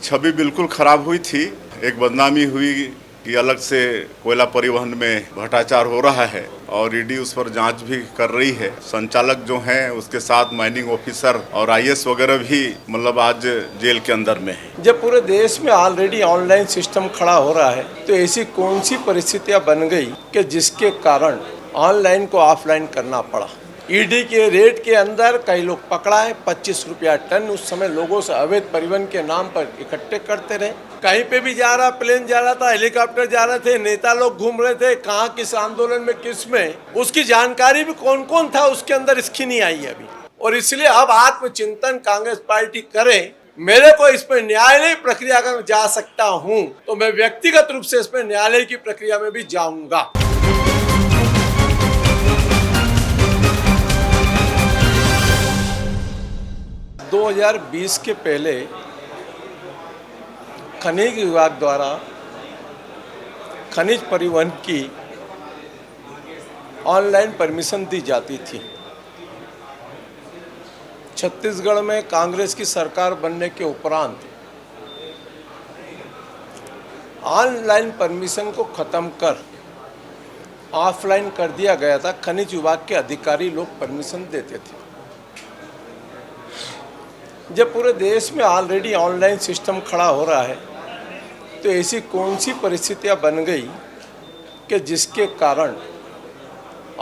छवि बिल्कुल खराब हुई थी। एक बदनामी हुई कि अलग से कोयला परिवहन में भ्रष्टाचार हो रहा है और ईडी उस पर जांच भी कर रही है। संचालक जो हैं उसके साथ माइनिंग ऑफिसर और आईएएस वगैरह भी मतलब आज जेल के अंदर में है। जब पूरे देश में ऑलरेडी ऑनलाइन सिस्टम खड़ा हो रहा है तो ऐसी कौन सी परिस्थितियां बन गई कि जिसके कारण ऑनलाइन को ऑफलाइन करना पड़ा। ईडी के रेड के अंदर कई लोग पकड़ाए, 25 रुपया टन उस समय लोगों से अवैध परिवहन के नाम पर इकट्ठे करते रहे। कहीं पे भी जा रहा, प्लेन जा रहा था, हेलीकॉप्टर जा रहे थे, नेता लोग घूम रहे थे, कहाँ किस आंदोलन में किस में, उसकी जानकारी भी कौन कौन था उसके अंदर इसकी नहीं आई अभी। और इसलिए अब आत्मचिंतन कांग्रेस पार्टी करे। मेरे को इसमें न्यायालय प्रक्रिया अगर जा सकता हूं तो मैं व्यक्तिगत रूप से इसमें न्यायालय की प्रक्रिया में भी जाऊंगा। दो 2020 के पहले खनिज विभाग द्वारा खनिज परिवहन की ऑनलाइन परमिशन दी जाती थी। छत्तीसगढ़ में कांग्रेस की सरकार बनने के उपरांत ऑनलाइन परमिशन को ख़त्म कर ऑफलाइन कर दिया गया था। खनिज विभाग के अधिकारी लोग परमिशन देते थे। जब पूरे देश में ऑलरेडी ऑनलाइन सिस्टम खड़ा हो रहा है तो ऐसी कौन सी परिस्थितियां बन गई कि जिसके कारण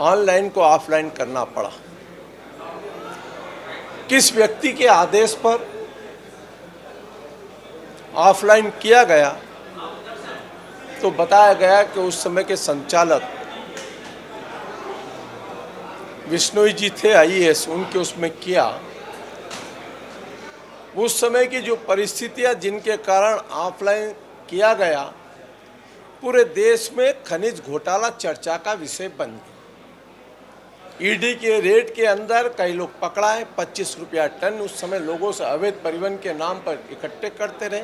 ऑनलाइन को ऑफलाइन करना पड़ा। किस व्यक्ति के आदेश पर ऑफलाइन किया गया तो बताया गया कि उस समय के संचालक विश्नोई जी थे आईएएस, उनके उसमें किया। उस समय की जो परिस्थितियां जिनके कारण ऑफलाइन किया गया, पूरे देश में खनिज घोटाला चर्चा का विषय बन गया। ईडी के रेड के अंदर कई लोग पकड़ाए, 25 रुपया टन उस समय लोगों से अवैध परिवहन के नाम पर इकट्ठे करते रहे।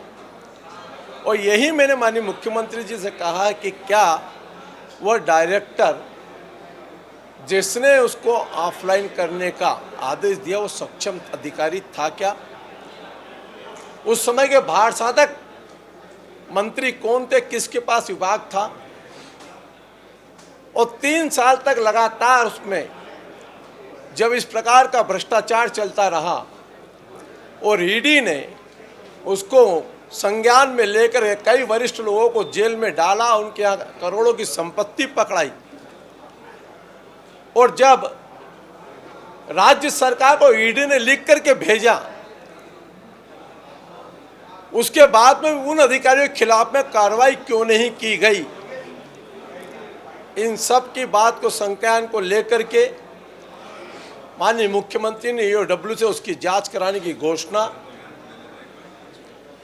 और यही मैंने माननीय मुख्यमंत्री जी से कहा कि क्या वह डायरेक्टर जिसने उसको ऑफलाइन करने का आदेश दिया वो सक्षम अधिकारी था क्या। उस समय के भार साधक मंत्री कौन थे, किसके पास विभाग था। और 3 साल तक लगातार उसमें जब इस प्रकार का भ्रष्टाचार चलता रहा और ईडी ने उसको संज्ञान में लेकर कई वरिष्ठ लोगों को जेल में डाला, उनके यहाँ करोड़ों की संपत्ति पकड़ाई। और जब राज्य सरकार को ईडी ने लिख करके भेजा, उसके बाद में उन अधिकारियों के खिलाफ में कार्रवाई क्यों नहीं की गई। इन सब की बात को संज्ञान को लेकर के माननीय मुख्यमंत्री ने ईओडब्ल्यू से उसकी जांच कराने की घोषणा,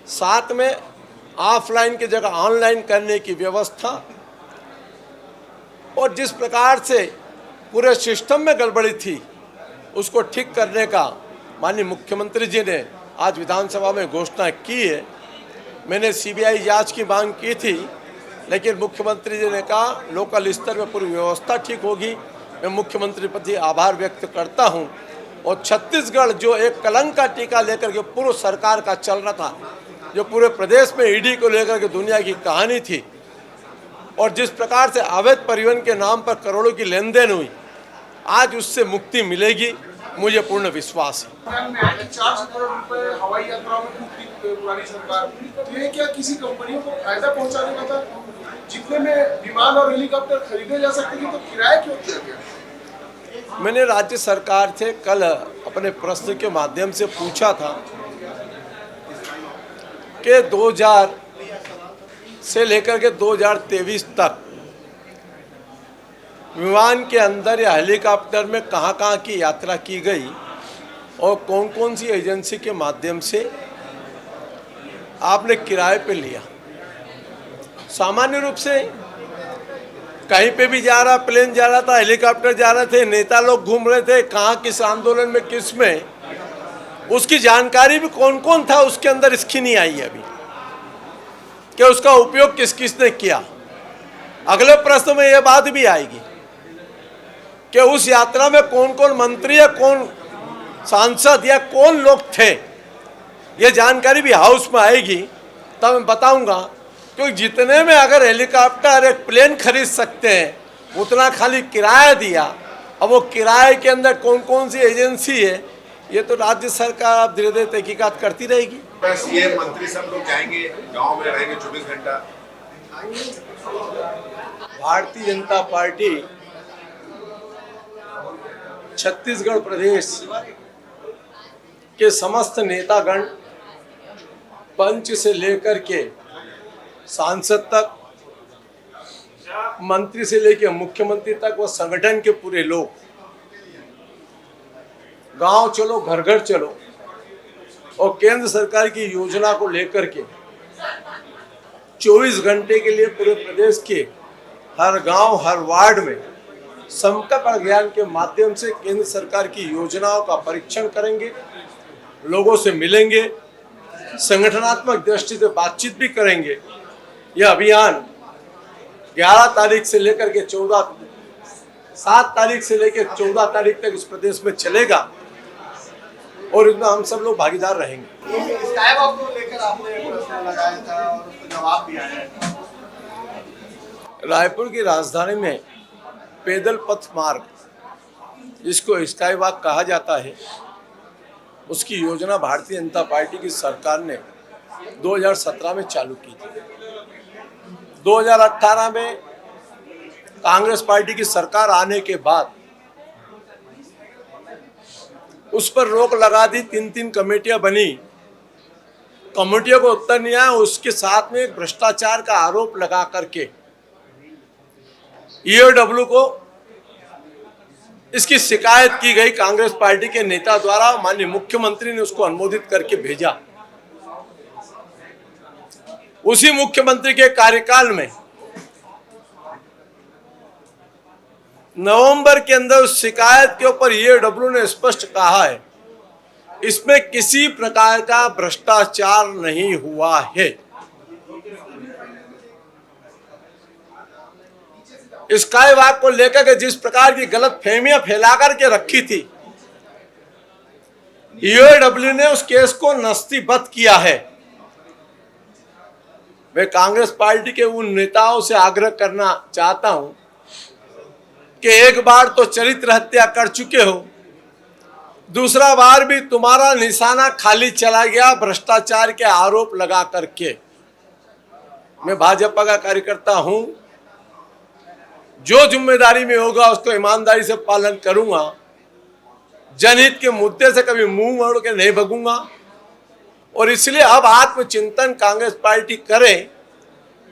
साथ में ऑफलाइन की जगह ऑनलाइन करने की व्यवस्था, और जिस प्रकार से पूरे सिस्टम में गड़बड़ी थी उसको ठीक करने का माननीय मुख्यमंत्री जी ने आज विधानसभा में घोषणा की है। मैंने सीबीआई जांच की मांग की थी, लेकिन मुख्यमंत्री जी ने कहा लोकल स्तर में पूरी व्यवस्था ठीक होगी। मैं मुख्यमंत्री प्रति आभार व्यक्त करता हूं। और छत्तीसगढ़ जो एक कलंक का टीका लेकर के पूर्व सरकार का चल रहा था, जो पूरे प्रदेश में ईडी को लेकर के दुनिया की कहानी थी, और जिस प्रकार से अवैध परिवहन के नाम पर करोड़ों की लेन देन हुई, आज उससे मुक्ति मिलेगी, मुझे पूर्ण विश्वास है। 4 करोड़ रुपए हवाई यात्रा में फूक दी पुरानी सरकार, तो ये क्या किसी कंपनी को फायदा पहुंचाने का था? जितने में विमान और हेलीकॉप्टर खरीदे जा सकते थे तो किराया क्यों दिया गया? मैंने राज्य सरकार से कल अपने प्रश्न के माध्यम से पूछा था कि 2000 से लेकर के 2023 तक विमान के अंदर या हेलीकॉप्टर में कहाँ की यात्रा की गई और कौन कौन सी एजेंसी के माध्यम से आपने किराए पे लिया। सामान्य रूप से कहीं पे भी जा रहा, प्लेन जा रहा था, हेलीकॉप्टर जा रहे थे, नेता लोग घूम रहे थे, कहाँ किस आंदोलन में किस में, उसकी जानकारी भी कौन कौन था उसके अंदर इसकी नहीं आई अभी कि उसका उपयोग किस किस ने किया। अगले प्रश्न में यह बात भी आएगी कि उस यात्रा में कौन कौन मंत्री या कौन सांसद या कौन लोग थे, ये जानकारी भी हाउस में आएगी तब मैं बताऊंगा। क्योंकि जितने में अगर हेलीकॉप्टर एक प्लेन खरीद सकते हैं उतना खाली किराया दिया। अब वो किराए के अंदर कौन कौन सी एजेंसी है ये तो राज्य सरकार अब धीरे धीरे तहकीकात करती रहेगी। बस ये मंत्री सब लोग जाएंगे गांव में रहेंगे 24 घंटा। भारतीय जनता पार्टी छत्तीसगढ़ प्रदेश के समस्त नेतागण पंच से लेकर के सांसद तक, मंत्री से लेकर मुख्यमंत्री तक व संगठन के पूरे लोग गांव चलो घर घर चलो और केंद्र सरकार की योजना को लेकर के 24 घंटे के लिए पूरे प्रदेश के हर गांव हर वार्ड में संपर्क अभियान के माध्यम से केंद्र सरकार की योजनाओं का परीक्षण करेंगे, लोगों से मिलेंगे, संगठनात्मक दृष्टि से बातचीत भी करेंगे। यह अभियान 11 तारीख से लेकर के 7 तारीख से लेकर 14 तारीख तक इस प्रदेश में चलेगा और इसमें हम सब लोग भागीदार रहेंगे। लेकर आपने प्रश्न लगाया था और उसका जवाब भी आया है। रायपुर की राजधानी में पैदल पथ मार्ग, जिसको स्काई वॉक कहा जाता है, उसकी योजना भारतीय जनता पार्टी की सरकार ने 2017 में चालू की थी। 2018 में कांग्रेस पार्टी की सरकार आने के बाद उस पर रोक लगा दी। 3 कमेटियां बनी, कमेटियों को उत्तर नहीं आया। उसके साथ में एक भ्रष्टाचार का आरोप लगा करके ईओडब्ल्यू को इसकी शिकायत की गई कांग्रेस पार्टी के नेता द्वारा। माननीय मुख्यमंत्री ने उसको अनुमोदित करके भेजा। उसी मुख्यमंत्री के कार्यकाल में नवंबर के अंदर उस शिकायत के ऊपर ईओडब्ल्यू ने स्पष्ट कहा है इसमें किसी प्रकार का भ्रष्टाचार नहीं हुआ है। स्काई वॉक को लेकर के जिस प्रकार की गलत फहमियां फैला करके रखी थी, ईओडब्ल्यू ने उस केस को नस्तीबद्ध किया है। मैं कांग्रेस पार्टी के उन नेताओं से आग्रह करना चाहता हूं कि एक बार तो चरित्र हत्या कर चुके हो, दूसरा बार भी तुम्हारा निशाना खाली चला गया भ्रष्टाचार के आरोप लगा करके। मैं भाजपा का कार्यकर्ता हूं, जो जिम्मेदारी में होगा उसको ईमानदारी से पालन करूंगा। जनहित के मुद्दे से कभी मुंह मोड़ के नहीं भगूंगा और इसलिए अब आत्मचिंतन कांग्रेस पार्टी करे।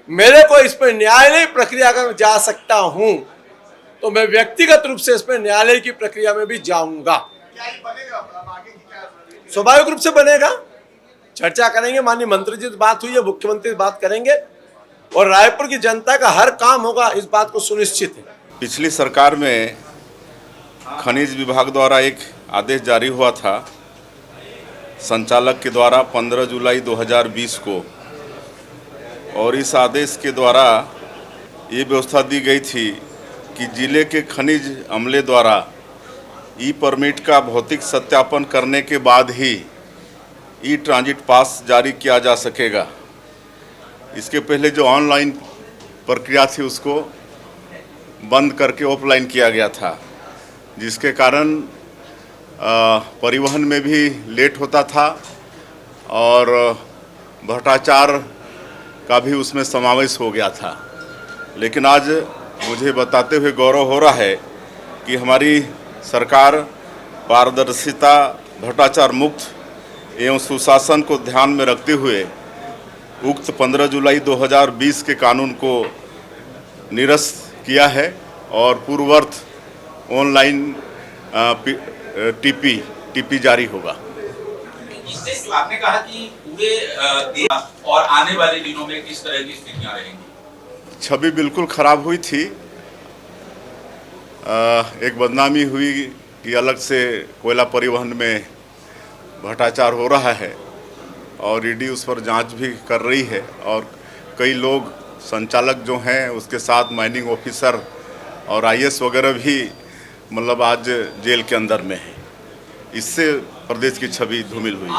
मेरे को इस पर न्यायालय प्रक्रिया में जा सकता हूं तो मैं व्यक्तिगत रूप से इसमें न्यायालय की प्रक्रिया में भी जाऊंगा। स्वाभाविक रूप से बनेगा, चर्चा करेंगे। माननीय मंत्री जी से बात हुई है, मुख्यमंत्री से बात करेंगे और रायपुर की जनता का हर काम होगा, इस बात को सुनिश्चित है। पिछली सरकार में खनिज विभाग द्वारा एक आदेश जारी हुआ था संचालक के द्वारा 15 जुलाई 2020 को, और इस आदेश के द्वारा ये व्यवस्था दी गई थी कि जिले के खनिज अमले द्वारा ई परमिट का भौतिक सत्यापन करने के बाद ही ई ट्रांजिट पास जारी किया जा सकेगा। इसके पहले जो ऑनलाइन प्रक्रिया थी उसको बंद करके ऑफलाइन किया गया था, जिसके कारण परिवहन में भी लेट होता था और भ्रष्टाचार का भी उसमें समावेश हो गया था। लेकिन आज मुझे बताते हुए गौरव हो रहा है कि हमारी सरकार पारदर्शिता, भ्रष्टाचार मुक्त एवं सुशासन को ध्यान में रखते हुए उक्त 15 जुलाई 2020 के कानून को निरस्त किया है और पूर्ववत ऑनलाइन टीपी जारी होगा। आपने कहा कि पूरे देश और आने वाले दिनों में किस तरह की स्थितियां रहेंगी? छवि बिल्कुल खराब हुई थी। एक बदनामी हुई कि अलग से कोयला परिवहन में भ्रष्टाचार हो रहा है और ईडी उस पर जांच भी कर रही है और कई लोग संचालक जो हैं उसके साथ माइनिंग ऑफिसर और आईएएस वगैरह भी मतलब आज जेल के अंदर में है। इससे प्रदेश की छवि धूमिल हुई।